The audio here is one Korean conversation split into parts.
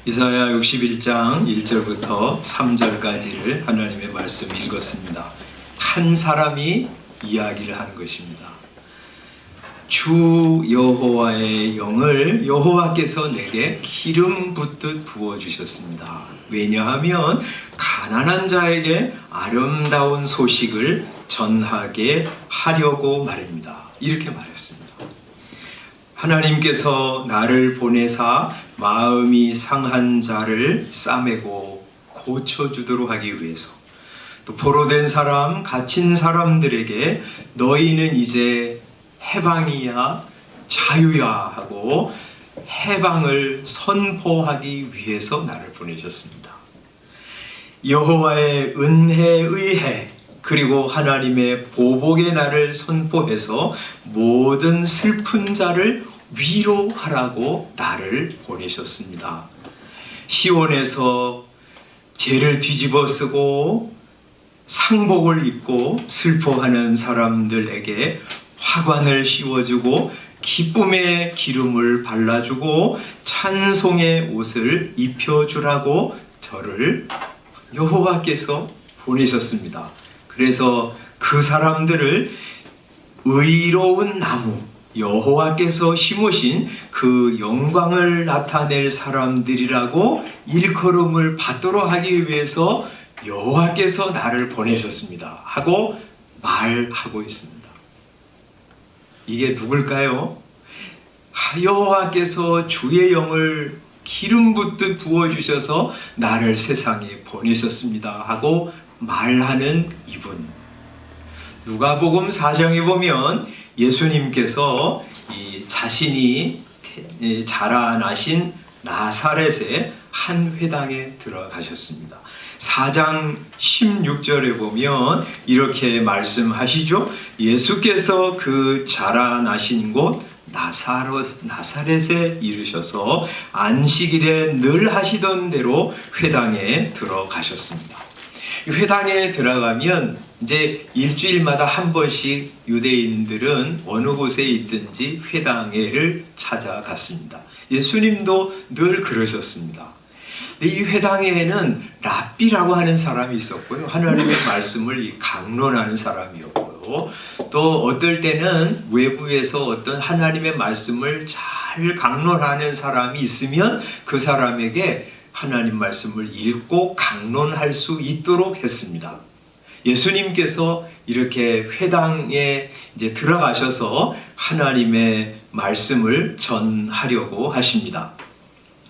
이사야 61장 1절부터 3절까지를 하나님의 말씀 읽었습니다. 한 사람이 이야기를 하는 것입니다. 주 여호와의 영을 여호와께서 내게 기름 붓듯 부어주셨습니다. 왜냐하면 가난한 자에게 아름다운 소식을 전하게 하려고 말입니다. 이렇게 말했습니다. 하나님께서 나를 보내사 마음이 상한 자를 싸매고 고쳐주도록 하기 위해서, 또 포로된 사람, 갇힌 사람들에게 너희는 이제 해방이야 자유야 하고 해방을 선포하기 위해서 나를 보내셨습니다. 여호와의 은혜의 해 그리고 하나님의 보복의 날을 선포해서 모든 슬픈 자를 위로하라고 나를 보내셨습니다. 시온에서 죄를 뒤집어 쓰고 상복을 입고 슬퍼하는 사람들에게 화관을 씌워주고 기쁨의 기름을 발라주고 찬송의 옷을 입혀주라고 저를 여호와께서 보내셨습니다. 그래서 그 사람들을 의로운 나무, 여호와께서 심으신 그 영광을 나타낼 사람들이라고 일컬음을 받도록 하기 위해서 여호와께서 나를 보내셨습니다 하고 말하고 있습니다. 이게 누굴까요? 여호와께서 주의 영을 기름 붓듯 부어주셔서 나를 세상에 보내셨습니다 하고 말하는 이분. 누가복음 4장에 보면 예수님께서 자신이 자라나신 나사렛의 한 회당에 들어가셨습니다. 4장 16절에 보면 이렇게 말씀하시죠. 예수께서 그 자라나신 곳 나사렛에 이르셔서 안식일에 늘 하시던 대로 회당에 들어가셨습니다. 회당에 들어가면 이제 일주일마다 한 번씩 유대인들은 어느 곳에 있든지 회당회를 찾아갔습니다. 예수님도 늘 그러셨습니다. 이 회당회에는 랍비라고 하는 사람이 있었고요. 하나님의 말씀을 강론하는 사람이었고요. 또 어떨 때는 외부에서 어떤 하나님의 말씀을 잘 강론하는 사람이 있으면 그 사람에게 하나님 말씀을 읽고 강론할 수 있도록 했습니다. 예수님께서 이렇게 회당에 이제 들어가셔서 하나님의 말씀을 전하려고 하십니다.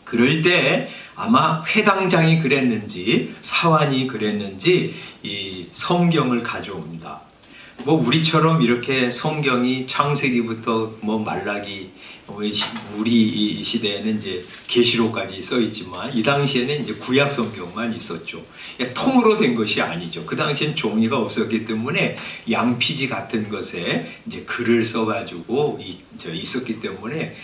그럴 때 아마 회당장이 그랬는지 사환이 그랬는지 이 성경을 가져옵니다. 우리처럼 이렇게 성경이 창세기부터 말라기, 우리 시대에는 이제 계시록까지 써 있지만 이 당시에는 이제 구약 성경만 있었죠. 통으로 된 것이 아니죠. 그 당시엔 종이가 없었기 때문에 양피지 같은 것에 이제 글을 써가지고 있었기 때문에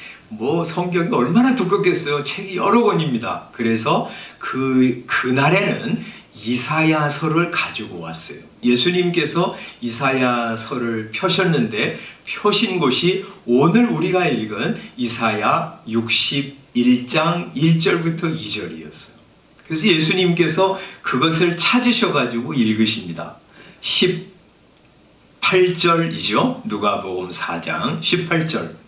성경이 얼마나 두껍겠어요. 책이 여러 권입니다. 그래서 그날에는 이사야서를 가지고 왔어요. 예수님께서 이사야서를 펴셨는데 펴신 곳이 오늘 우리가 읽은 이사야 61장 1절부터 2절이었어요. 그래서 예수님께서 그것을 찾으셔가지고 읽으십니다. 18절이죠. 누가복음 4장 18절.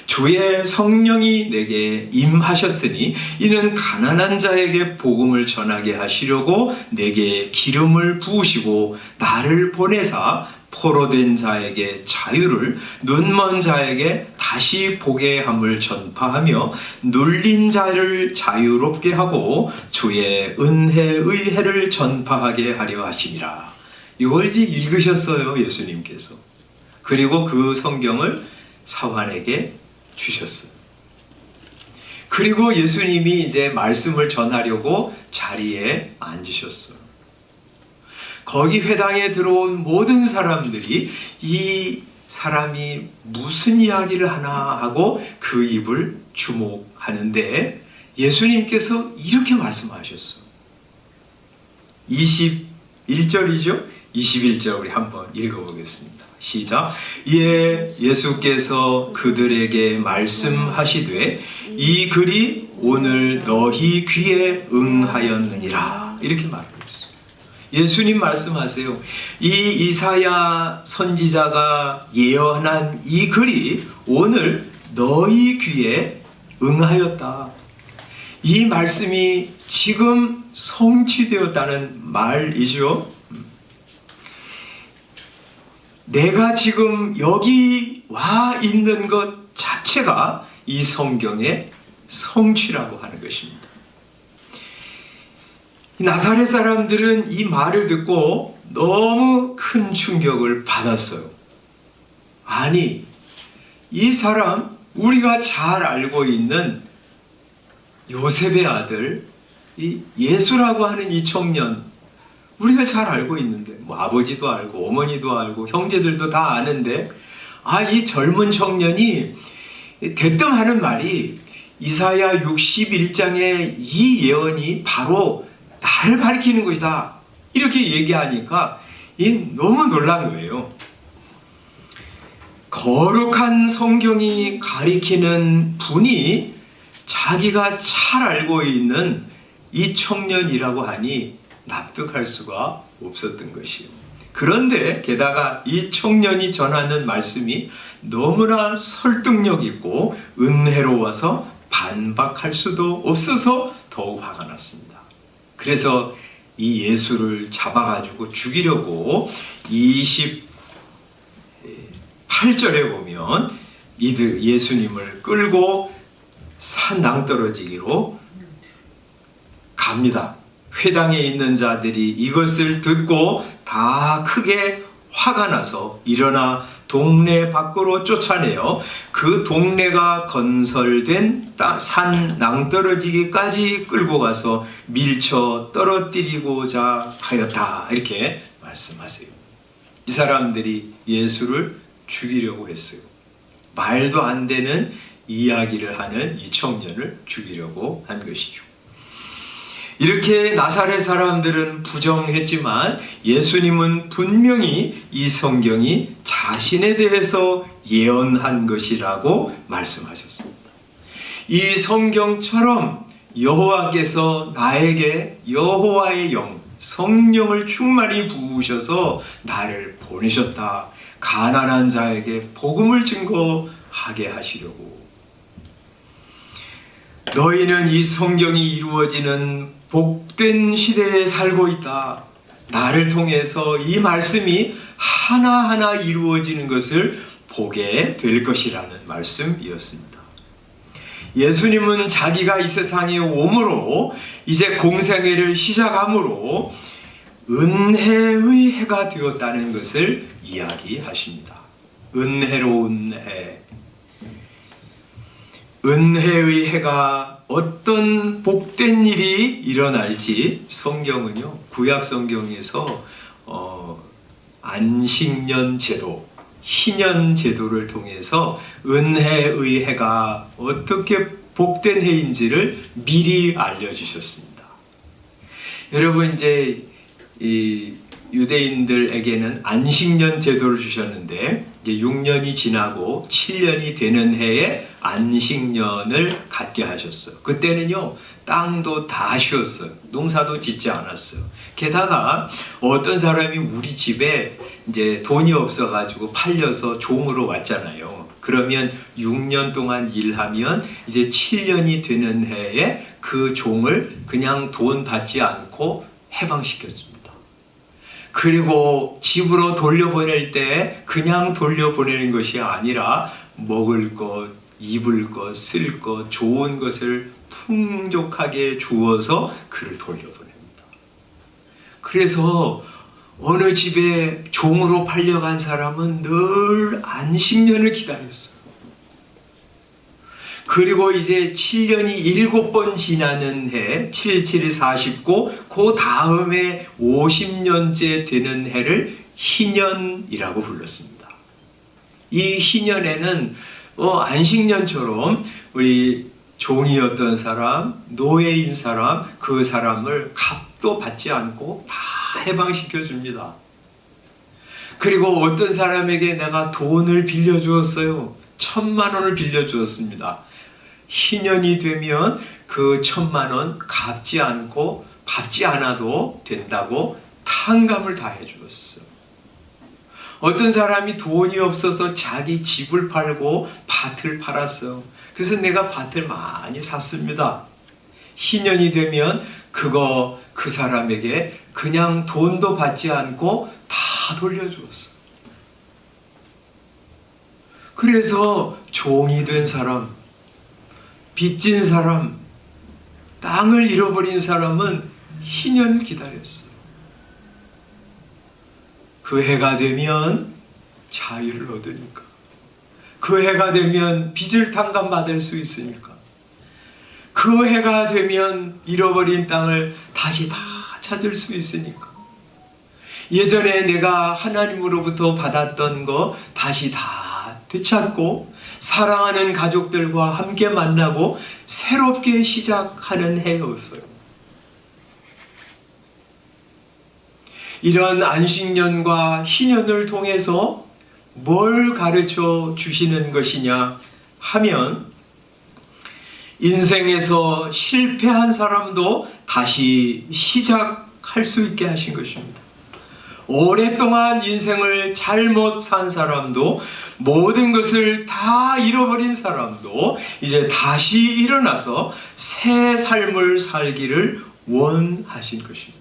주의 성령이 내게 임하셨으니 이는 가난한 자에게 복음을 전하게 하시려고 내게 기름을 부으시고 나를 보내사 포로된 자에게 자유를, 눈먼 자에게 다시 보게 함을 전파하며 눌린 자를 자유롭게 하고 주의 은혜의 해를 전파하게 하려 하심이라. 이걸 이제 읽으셨어요, 예수님께서. 그리고 그 성경을 사환에게 주셨어요. 그리고 예수님이 이제 말씀을 전하려고 자리에 앉으셨어요. 거기 회당에 들어온 모든 사람들이 이 사람이 무슨 이야기를 하나 하고 그 입을 주목하는데 예수님께서 이렇게 말씀하셨어요. 21절이죠? 21절 우리 한번 읽어보겠습니다. 시작. 이에 예수께서 그들에게 말씀하시되 이 글이 오늘 너희 귀에 응하였느니라. 이렇게 말하고 있어요. 예수님 말씀하세요. 이 이사야 선지자가 예언한 이 글이 오늘 너희 귀에 응하였다. 이 말씀이 지금 성취되었다는 말이죠. 내가 지금 여기 와 있는 것 자체가 이 성경의 성취라고 하는 것입니다. 나사렛 사람들은 이 말을 듣고 너무 큰 충격을 받았어요. 아니, 이 사람, 우리가 잘 알고 있는 요셉의 아들, 이 예수라고 하는 이 청년, 우리가 잘 알고 있는데, 뭐 아버지도 알고 어머니도 알고 형제들도 다 아는데, 이 젊은 청년이 대뜸 하는 말이 이사야 61장의 이 예언이 바로 나를 가리키는 것이다. 이렇게 얘기하니까 너무 놀란 거예요. 거룩한 성경이 가리키는 분이 자기가 잘 알고 있는 이 청년이라고 하니 납득할 수가 없었던 것이에요. 그런데 게다가 이 청년이 전하는 말씀이 너무나 설득력 있고 은혜로워서 반박할 수도 없어서 더욱 화가 났습니다. 그래서 이 예수를 잡아가지고 죽이려고 28절에 보면 이들 예수님을 끌고 산 낭떠러지기로 갑니다. 회당에 있는 자들이 이것을 듣고 다 크게 화가 나서 일어나 동네 밖으로 쫓아내어 그 동네가 건설된 산 낭떠러지기까지 끌고 가서 밀쳐 떨어뜨리고자 하였다. 이렇게 말씀하세요. 이 사람들이 예수를 죽이려고 했어요. 말도 안 되는 이야기를 하는 이 청년을 죽이려고 한 것이죠. 이렇게 나사렛 사람들은 부정했지만 예수님은 분명히 이 성경이 자신에 대해서 예언한 것이라고 말씀하셨습니다. 이 성경처럼 여호와께서 나에게 여호와의 영, 성령을 충만히 부으셔서 나를 보내셨다. 가난한 자에게 복음을 증거하게 하시려고. 너희는 이 성경이 이루어지는 복된 시대에 살고 있다. 나를 통해서 이 말씀이 하나하나 이루어지는 것을 보게 될 것이라는 말씀이었습니다. 예수님은 자기가 이 세상에 오므로 이제 공생애를 시작함으로 은혜의 해가 되었다는 것을 이야기하십니다. 은혜로운 해. 은혜의 해가 어떤 복된 일이 일어날지 성경은요, 구약 성경에서 안식년 제도, 희년 제도를 통해서 은혜의 해가 어떻게 복된 해인지를 미리 알려주셨습니다. 여러분, 이제 이 유대인들에게는 안식년 제도를 주셨는데 이제 6년이 지나고 7년이 되는 해에 안식년을 갖게 하셨어요. 그때는요, 땅도 다 쉬었어요. 농사도 짓지 않았어요. 게다가 어떤 사람이 우리 집에 이제 돈이 없어가지고 팔려서 종으로 왔잖아요. 그러면 6년 동안 일하면 이제 7년이 되는 해에 그 종을 그냥 돈 받지 않고 해방시켜줍니다. 그리고 집으로 돌려보낼 때 그냥 돌려보내는 것이 아니라 먹을 것, 입을 것, 쓸 것, 좋은 것을 풍족하게 주어서 그를 돌려보냅니다. 그래서 어느 집에 종으로 팔려간 사람은 늘 안식년을 기다렸어요. 그리고 이제 7년이 7번 지나는 해, 7, 7, 49, 그 다음에 50년째 되는 해를 희년이라고 불렀습니다. 이 희년에는 안식년처럼 우리 종이었던 사람, 노예인 사람, 그 사람을 값도 받지 않고 다 해방시켜 줍니다. 그리고 어떤 사람에게 내가 돈을 빌려주었어요. 1,000만 원을 빌려주었습니다. 희년이 되면 그 1,000,000원 갚지 않고 갚지 않아도 된다고 탕감을 다 해주었어. 어떤 사람이 돈이 없어서 자기 집을 팔고 밭을 팔았어. 그래서 내가 밭을 많이 샀습니다. 희년이 되면 그 사람에게 그냥 돈도 받지 않고 다 돌려주었어. 그래서 종이 된 사람, 빚진 사람, 땅을 잃어버린 사람은 희년을 기다렸어. 그 해가 되면 자유를 얻으니까. 그 해가 되면 빚을 탕감받을 수 있으니까. 그 해가 되면 잃어버린 땅을 다시 다 찾을 수 있으니까. 예전에 내가 하나님으로부터 받았던 거 다시 다 되찾고 사랑하는 가족들과 함께 만나고 새롭게 시작하는 해였어요. 이런 안식년과 희년을 통해서 뭘 가르쳐 주시는 것이냐 하면 인생에서 실패한 사람도 다시 시작할 수 있게 하신 것입니다. 오랫동안 인생을 잘못 산 사람도 모든 것을 다 잃어버린 사람도 이제 다시 일어나서 새 삶을 살기를 원하신 것입니다.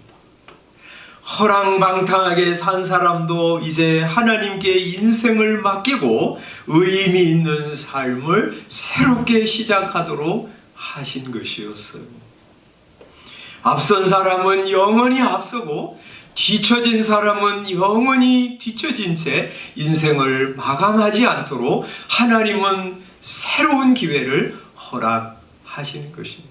허랑방탕하게 산 사람도 이제 하나님께 인생을 맡기고 의미 있는 삶을 새롭게 시작하도록 하신 것이었어요. 앞선 사람은 영원히 앞서고 뒤처진 사람은 영원히 뒤처진 채 인생을 마감하지 않도록 하나님은 새로운 기회를 허락하시는 것입니다.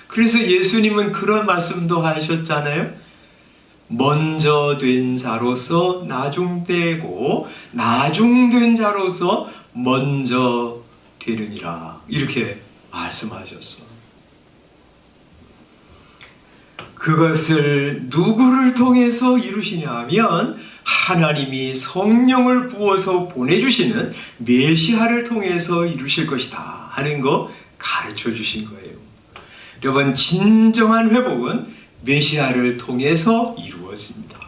그래서 예수님은 그런 말씀도 하셨잖아요. 먼저 된 자로서 나중되고 나중된 자로서 먼저 되느니라, 이렇게 말씀하셨어. 그것을 누구를 통해서 이루시냐 하면 하나님이 성령을 부어서 보내주시는 메시아를 통해서 이루실 것이다 하는 거 가르쳐 주신 거예요. 여러분, 진정한 회복은 메시아를 통해서 이루어집니다.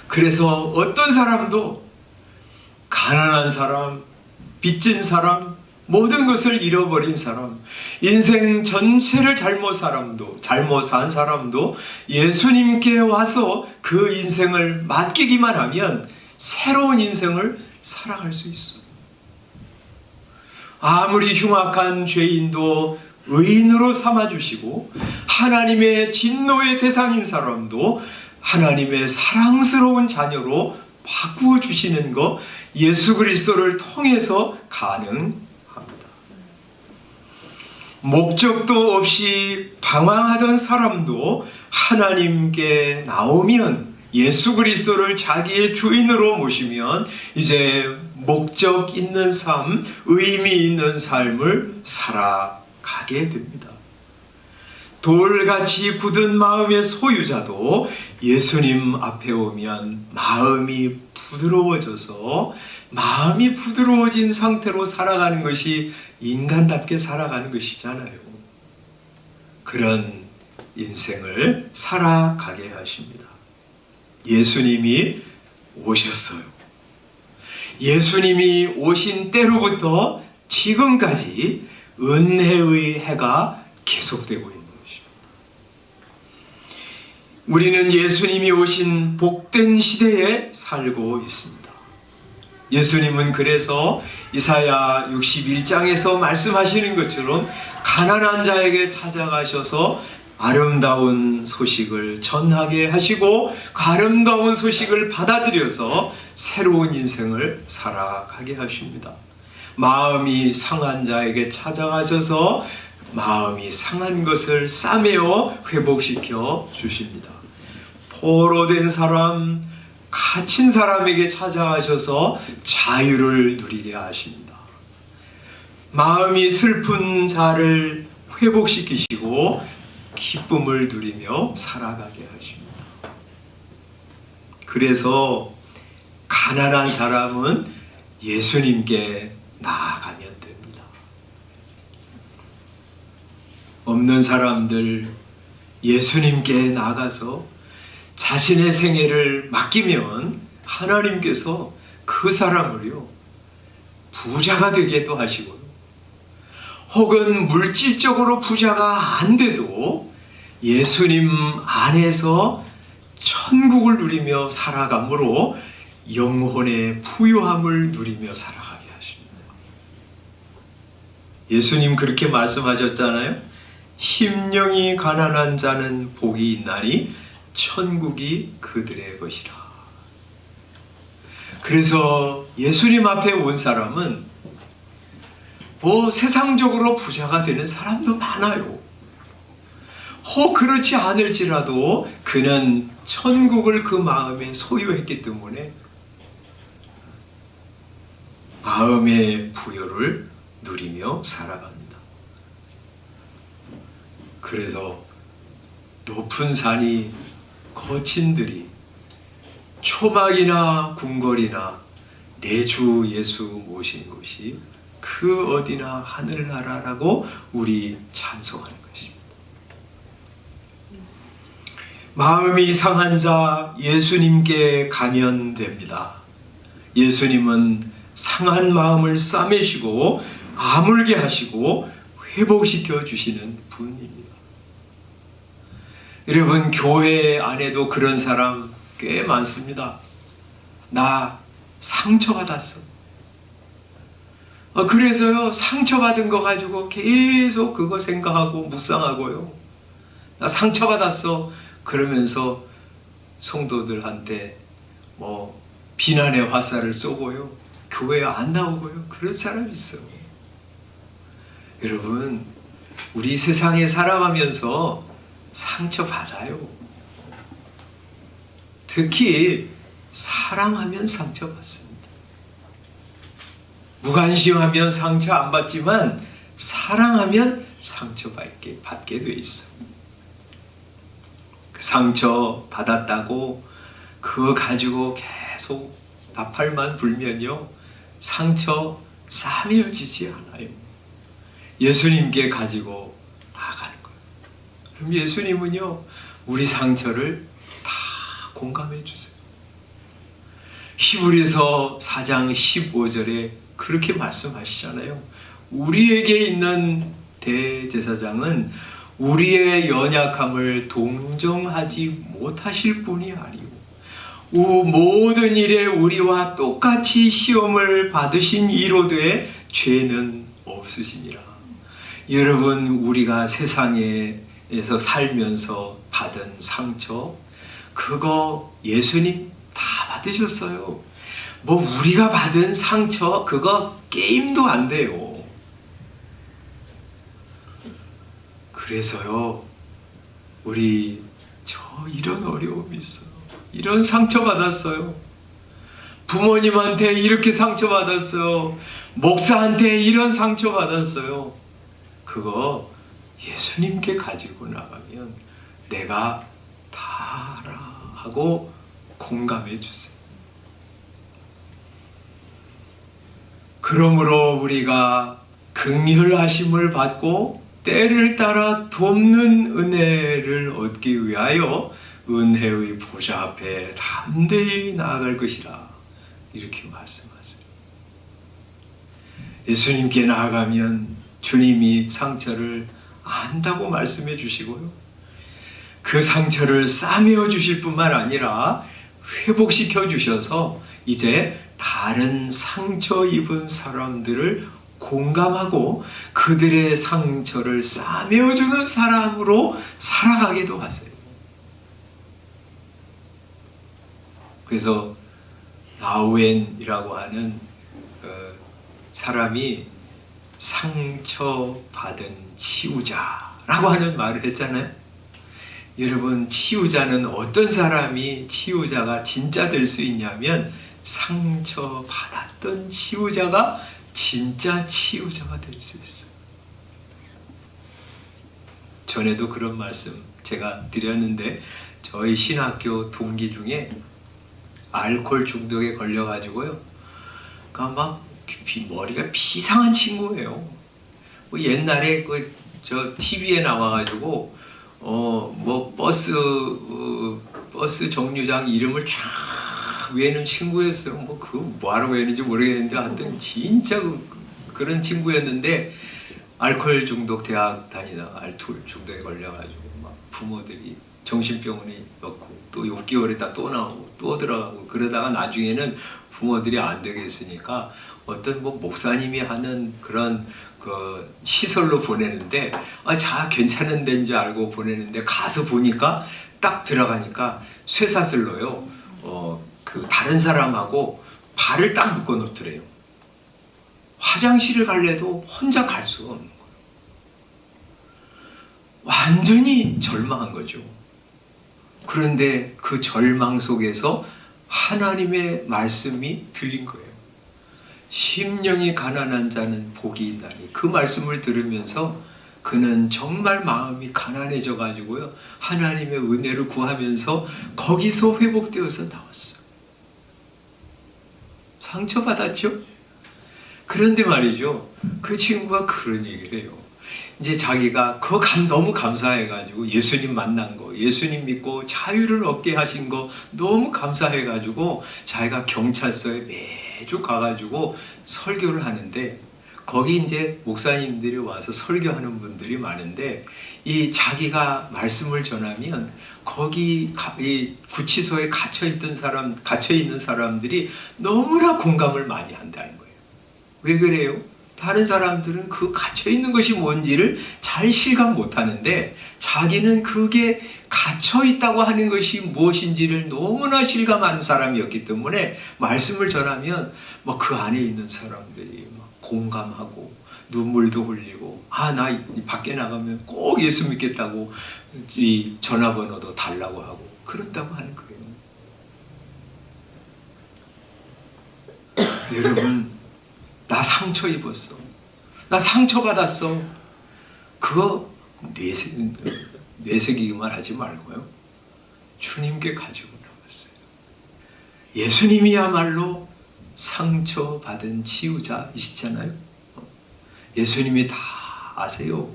그래서 어떤 사람도 가난한 사람, 빚진 사람, 모든 것을 잃어버린 사람, 인생 전체를 잘못 산 사람도 예수님께 와서 그 인생을 맡기기만 하면 새로운 인생을 살아갈 수 있어. 아무리 흉악한 죄인도 의인으로 삼아주시고 하나님의 진노의 대상인 사람도 하나님의 사랑스러운 자녀로 바꾸어 주시는 것, 예수 그리스도를 통해서 가능합니다. 목적도 없이 방황하던 사람도 하나님께 나오면, 예수 그리스도를 자기의 주인으로 모시면 이제 목적 있는 삶, 의미 있는 삶을 살아가게 됩니다. 돌같이 굳은 마음의 소유자도 예수님 앞에 오면 마음이 부드러워져서, 마음이 부드러워진 상태로 살아가는 것이 인간답게 살아가는 것이잖아요. 그런 인생을 살아가게 하십니다. 예수님이 오셨어요. 예수님이 오신 때로부터 지금까지 은혜의 해가 계속되고 있는 것입니다. 우리는 예수님이 오신 복된 시대에 살고 있습니다. 예수님은 그래서 이사야 61장에서 말씀하시는 것처럼 가난한 자에게 찾아가셔서 아름다운 소식을 전하게 하시고 그 아름다운 소식을 받아들여서 새로운 인생을 살아가게 하십니다. 마음이 상한 자에게 찾아가셔서 마음이 상한 것을 싸매어 회복시켜 주십니다. 포로된 사람, 갇힌 사람에게 찾아가셔서 자유를 누리게 하십니다. 마음이 슬픈 자를 회복시키시고 기쁨을 누리며 살아가게 하십니다. 그래서 가난한 사람은 예수님께 나아가면 됩니다. 없는 사람들 예수님께 나가서 자신의 생애를 맡기면 하나님께서 그 사람을요 부자가 되게도 하시고요, 혹은 물질적으로 부자가 안 돼도 예수님 안에서 천국을 누리며 살아감으로 영혼의 부유함을 누리며 살아가게 하십니다. 예수님 그렇게 말씀하셨잖아요. 심령이 가난한 자는 복이 있나니 천국이 그들의 것이라. 그래서 예수님 앞에 온 사람은 세상적으로 부자가 되는 사람도 많아요. 그렇지 않을지라도 그는 천국을 그 마음에 소유했기 때문에 마음의 부여를 누리며 살아갑니다. 그래서 높은 산이 거친 들이 초막이나 궁궐이나 내 주 예수 모신 곳이 그 어디나 하늘나라라고 우리 찬송하는 것입니다. 마음이 상한 자 예수님께 가면 됩니다. 예수님은 상한 마음을 싸매시고 아물게 하시고 회복시켜 주시는 분입니다. 여러분, 교회 안에도 그런 사람 꽤 많습니다. 나 상처받았어. 그래서요, 상처받은 거 가지고 계속 그거 생각하고 묵상하고요. 나 상처받았어. 그러면서 성도들한테 비난의 화살을 쏘고요. 교회에 안 나오고요. 그런 사람이 있어요. 여러분, 우리 세상에 살아가면서 상처받아요. 특히 사랑하면 상처받습니다. 무관심하면 상처 안 받지만 사랑하면 상처받게 돼 있어. 그 상처 받았다고 그거 가지고 계속 나팔만 불면요, 상처 싸매어지지 않아요. 예수님께 가지고 나가는 거예요. 그럼 예수님은요, 우리 상처를 다 공감해 주세요. 히브리서 4장 15절에 그렇게 말씀하시잖아요. 우리에게 있는 대제사장은 우리의 연약함을 동정하지 못하실 분이 아니고 모든 일에 우리와 똑같이 시험을 받으신 이로되 죄는 없으시니라. 여러분, 우리가 세상에서 살면서 받은 상처, 그거 예수님 다 받으셨어요. 우리가 받은 상처 그거 게임도 안 돼요. 그래서요, 우리 이런 어려움이 있어요. 이런 상처 받았어요. 부모님한테 이렇게 상처 받았어요. 목사한테 이런 상처 받았어요. 그거 예수님께 가지고 나가면 내가 다 알아 하고 공감해 주세요. 그러므로 우리가 긍휼하심을 받고 때를 따라 돕는 은혜를 얻기 위하여 은혜의 보좌 앞에 담대히 나아갈 것이라, 이렇게 말씀하세요. 예수님께 나아가면 주님이 상처를 안다고 말씀해 주시고요, 그 상처를 싸매어 주실 뿐만 아니라 회복시켜 주셔서 이제 다른 상처 입은 사람들을 공감하고 그들의 상처를 싸매어 주는 사람으로 살아가기도 하세요. 그래서 나우엔이라고 하는 사람이 상처받은 치유자라고 하는 말을 했잖아요. 여러분, 치유자는 어떤 사람이 치유자가 진짜 될 수 있냐면 상처받았던 치유자가 진짜 치유자가 될 수 있어요. 전에도 그런 말씀 제가 드렸는데, 저희 신학교 동기 중에 알코올 중독에 걸려가지고요, 그러니까 막 머리가 비상한 친구예요. 옛날에 저 TV에 나와가지고 뭐 버스 정류장 이름을 쫙 외우는 친구였어요. 뭐 그거 뭐하러 외우는지 모르겠는데 하여튼 진짜 그런 친구였는데 알코올 중독 대학 다니다가 알코올 중독에 걸려가지고 막 부모들이 정신병원에 넣고 또 6개월 있다 또 나오고 또 들어가고 그러다가 나중에는 부모들이 안 되겠으니까 어떤 뭐 목사님이 하는 그런 그 시설로 보내는데 자 괜찮은 데인 줄 알고 보내는데 가서 보니까 딱 들어가니까 쇠사슬로요 그 다른 사람하고 발을 딱 묶어 놓더래요. 화장실을 갈래도 혼자 갈 수가 없는 거예요. 완전히 절망한 거죠. 그런데 그 절망 속에서 하나님의 말씀이 들린 거예요. 심령이 가난한 자는 복이 있다니. 그 말씀을 들으면서 그는 정말 마음이 가난해져 가지고요 하나님의 은혜를 구하면서 거기서 회복되어서 나왔어요. 상처받았죠? 그런데 말이죠, 그 친구가 그런 얘기를 해요. 이제 자기가 그거 너무 감사해가지고 예수님 만난 거, 예수님 믿고 자유를 얻게 하신 거 너무 감사해가지고 자기가 경찰서에 매주 가가지고 설교를 하는데 거기 이제 목사님들이 와서 설교하는 분들이 많은데 이 자기가 말씀을 전하면 거기 이 구치소에 갇혀 있는 사람들이 너무나 공감을 많이 한다는 거예요. 왜 그래요? 다른 사람들은 그 갇혀있는 것이 뭔지를 잘 실감 못하는데 자기는 그게 갇혀있다고 하는 것이 무엇인지를 너무나 실감하는 사람이었기 때문에 말씀을 전하면 막 그 안에 있는 사람들이 막 공감하고 눈물도 흘리고 나 밖에 나가면 꼭 예수 믿겠다고 이 전화번호도 달라고 하고 그렇다고 하는 거예요. 여러분, 나 상처 입었어. 나 상처받았어. 그거 뇌색이기만 하지 말고요. 주님께 가지고 나갔어요. 예수님이야말로 상처받은 치유자이시잖아요. 예수님이 다 아세요.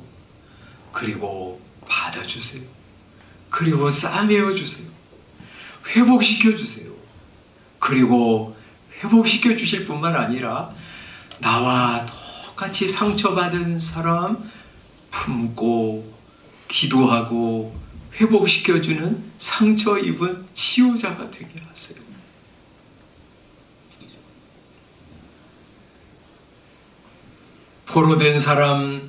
그리고 받아주세요. 그리고 싸매어주세요. 회복시켜주세요. 그리고 회복시켜 주실 뿐만 아니라 나와 똑같이 상처받은 사람 품고 기도하고 회복시켜주는 상처 입은 치유자가 되게 하세요. 포로된 사람,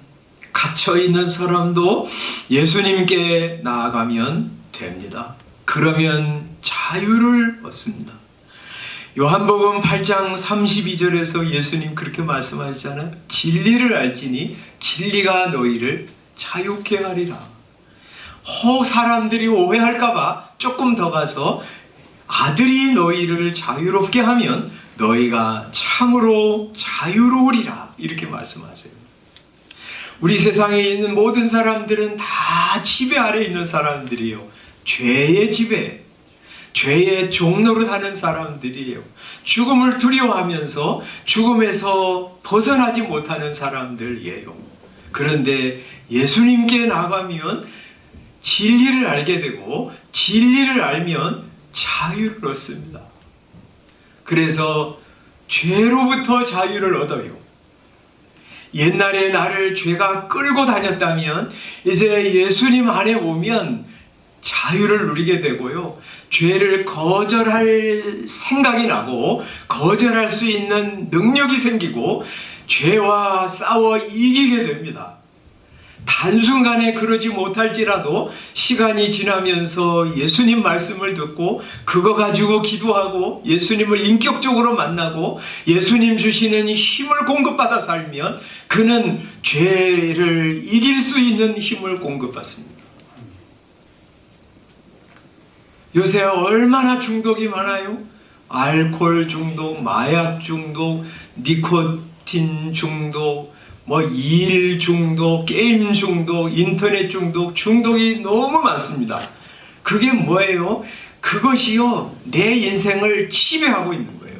갇혀있는 사람도 예수님께 나아가면 됩니다. 그러면 자유를 얻습니다. 요한복음 8장 32절에서 예수님 그렇게 말씀하시잖아요. 진리를 알지니 진리가 너희를 자유케 하리라. 혹 사람들이 오해할까봐 조금 더 가서 아들이 너희를 자유롭게 하면 너희가 참으로 자유로우리라 이렇게 말씀하세요. 우리 세상에 있는 모든 사람들은 다 지배 아래 있는 사람들이에요. 죄의 지배, 죄의 종노릇 하는 사람들이에요. 죽음을 두려워하면서 죽음에서 벗어나지 못하는 사람들이에요. 그런데 예수님께 나가면 진리를 알게 되고 진리를 알면 자유를 얻습니다. 그래서 죄로부터 자유를 얻어요. 옛날에 나를 죄가 끌고 다녔다면 이제 예수님 안에 오면 자유를 누리게 되고요. 죄를 거절할 생각이 나고 거절할 수 있는 능력이 생기고 죄와 싸워 이기게 됩니다. 단순간에 그러지 못할지라도 시간이 지나면서 예수님 말씀을 듣고 그거 가지고 기도하고 예수님을 인격적으로 만나고 예수님 주시는 힘을 공급받아 살면 그는 죄를 이길 수 있는 힘을 공급받습니다. 요새 얼마나 중독이 많아요? 알코올 중독, 마약 중독, 니코틴 중독, 일 중독, 게임 중독, 인터넷 중독, 중독이 너무 많습니다. 그게 뭐예요? 그것이요, 내 인생을 지배하고 있는 거예요.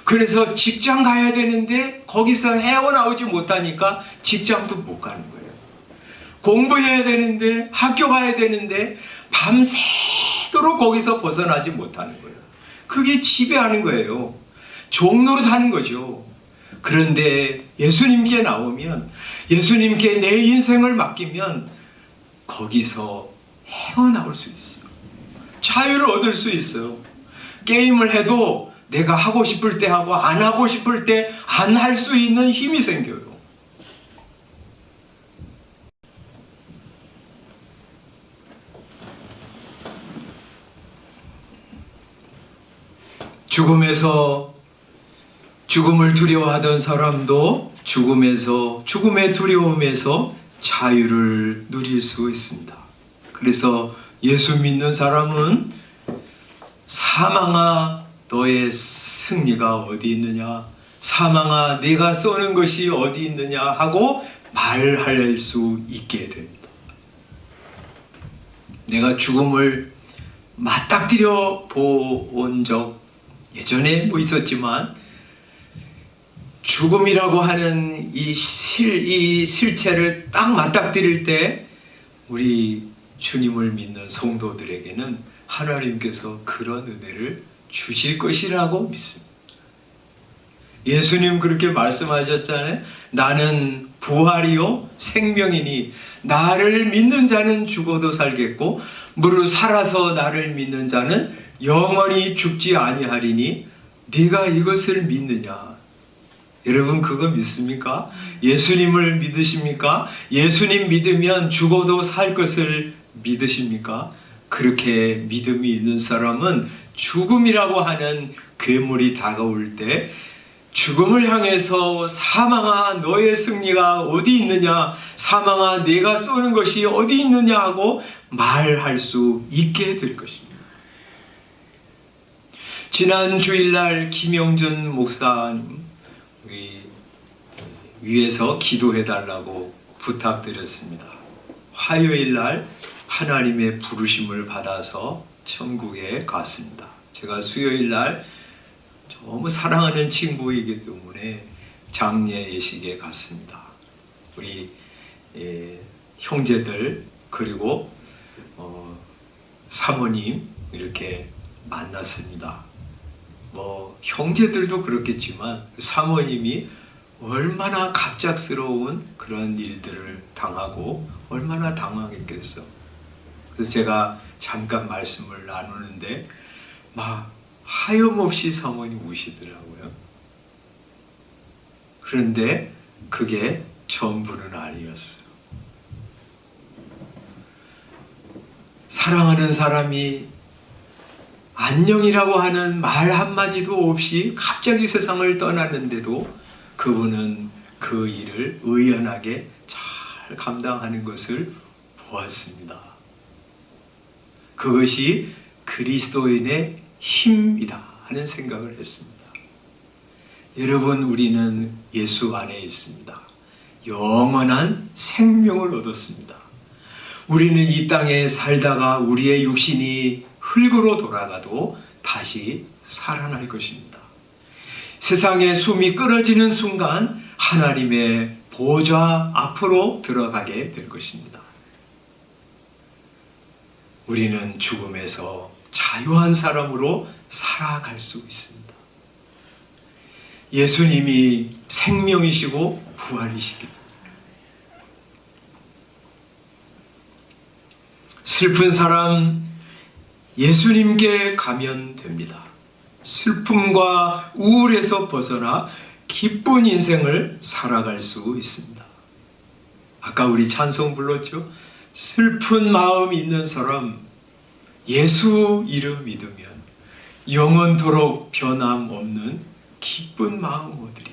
그래서 직장 가야 되는데 거기서 헤어나오지 못하니까 직장도 못 가는 거예요. 공부해야 되는데, 학교 가야 되는데 밤새도록 거기서 벗어나지 못하는 거예요. 그게 지배하는 거예요. 종로로 타는 거죠. 그런데 예수님께 나오면, 예수님께 내 인생을 맡기면 거기서 헤어나올 수 있어요. 자유를 얻을 수 있어요. 게임을 해도 내가 하고 싶을 때 하고 안 하고 싶을 때 안 할 수 있는 힘이 생겨요. 죽음을 두려워하던 사람도 죽음의 두려움에서 자유를 누릴 수 있습니다. 그래서 예수 믿는 사람은 사망아 너의 승리가 어디 있느냐, 사망아 네가 쏘는 것이 어디 있느냐 하고 말할 수 있게 됩니다. 내가 죽음을 맞닥뜨려 본 적 예전에 있었지만, 죽음이라고 하는 이 실체를 딱 맞닥뜨릴 때 우리 주님을 믿는 성도들에게는 하나님께서 그런 은혜를 주실 것이라고 믿습니다. 예수님 그렇게 말씀하셨잖아요. 나는 부활이요 생명이니 나를 믿는 자는 죽어도 살겠고 무릇 살아서 나를 믿는 자는 영원히 죽지 아니하리니 네가 이것을 믿느냐? 여러분 그거 믿습니까? 예수님을 믿으십니까? 예수님 믿으면 죽어도 살 것을 믿으십니까? 그렇게 믿음이 있는 사람은 죽음이라고 하는 괴물이 다가올 때 죽음을 향해서 사망아 너의 승리가 어디 있느냐, 사망아 내가 쏘는 것이 어디 있느냐 하고 말할 수 있게 될 것입니다. 지난 주일날 김영준 목사님 위에서 기도해달라고 부탁드렸습니다. 화요일날 하나님의 부르심을 받아서 천국에 갔습니다. 제가 수요일날 너무 사랑하는 친구이기 때문에 장례 예식에 갔습니다. 우리 형제들 그리고 사모님 이렇게 만났습니다. 형제들도 그렇겠지만 사모님이 얼마나 갑작스러운 그런 일들을 당하고 얼마나 당황했겠어. 그래서 제가 잠깐 말씀을 나누는데 막 하염없이 사모님 우시더라고요. 그런데 그게 전부는 아니었어요. 사랑하는 사람이 안녕이라고 하는 말 한마디도 없이 갑자기 세상을 떠났는데도 그분은 그 일을 의연하게 잘 감당하는 것을 보았습니다. 그것이 그리스도인의 힘이다 하는 생각을 했습니다. 여러분 우리는 예수 안에 있습니다. 영원한 생명을 얻었습니다. 우리는 이 땅에 살다가 우리의 육신이 흙으로 돌아가도 다시 살아날 것입니다. 세상의 숨이 끊어지는 순간 하나님의 보좌 앞으로 들어가게 될 것입니다. 우리는 죽음에서 자유한 사람으로 살아갈 수 있습니다. 예수님이 생명이시고 부활이시기 때문에 슬픈 사람 예수님께 가면 됩니다. 슬픔과 우울에서 벗어나 기쁜 인생을 살아갈 수 있습니다. 아까 우리 찬송 불렀죠? 슬픈 마음 있는 사람 예수 이름 믿으면 영원토록 변함없는 기쁜 마음 얻으리.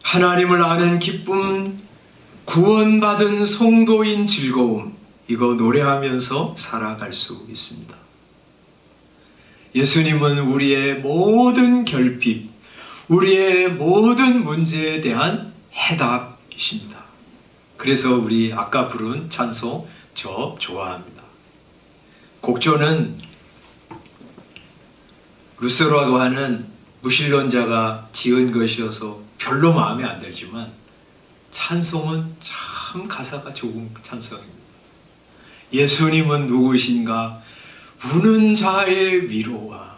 하나님을 아는 기쁨, 구원받은 성도인 즐거움, 이거 노래하면서 살아갈 수 있습니다. 예수님은 우리의 모든 결핍, 우리의 모든 문제에 대한 해답이십니다. 그래서 우리 아까 부른 찬송 저 좋아합니다. 곡조는 루소라고 하는 무신론자가 지은 것이어서 별로 마음에 안 들지만 찬송은 참 가사가 좋은 찬송입니다. 예수님은 누구신가? 우는 자의 위로와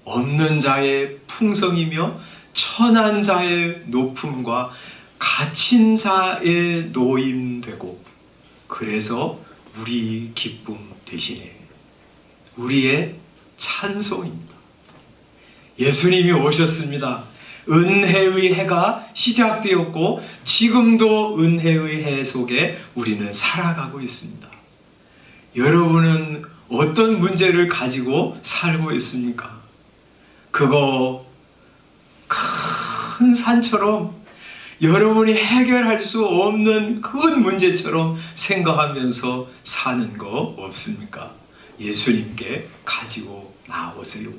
없는 자의 풍성이며 천한 자의 높음과 갇힌 자의 노임되고 그래서 우리 기쁨 되시네. 우리의 찬송입니다. 예수님이 오셨습니다. 은혜의 해가 시작되었고 지금도 은혜의 해 속에 우리는 살아가고 있습니다. 여러분은 어떤 문제를 가지고 살고 있습니까? 그거 큰 산처럼 여러분이 해결할 수 없는 큰 문제처럼 생각하면서 사는 거 없습니까? 예수님께 가지고 나오세요.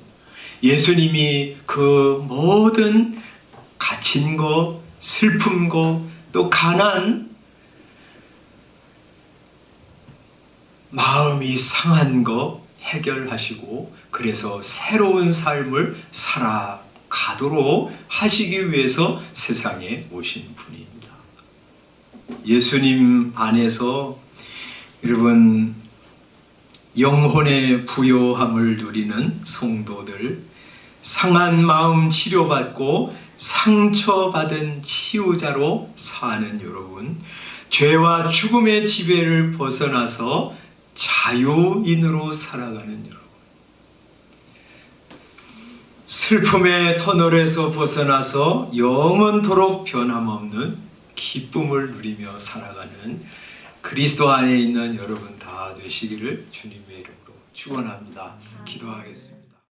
예수님이 그 모든 갇힌 거, 슬픈 거, 또 가난, 마음이 상한 거 해결하시고 그래서 새로운 삶을 살아가도록 하시기 위해서 세상에 오신 분입니다. 예수님 안에서 여러분 영혼의 부요함을 누리는 성도들, 상한 마음 치료받고 상처받은 치유자로 사는 여러분, 죄와 죽음의 지배를 벗어나서 자유인으로 살아가는 여러분, 슬픔의 터널에서 벗어나서 영원토록 변함없는 기쁨을 누리며 살아가는 그리스도 안에 있는 여러분 다 되시기를 주님의 이름으로 축원합니다. 기도하겠습니다.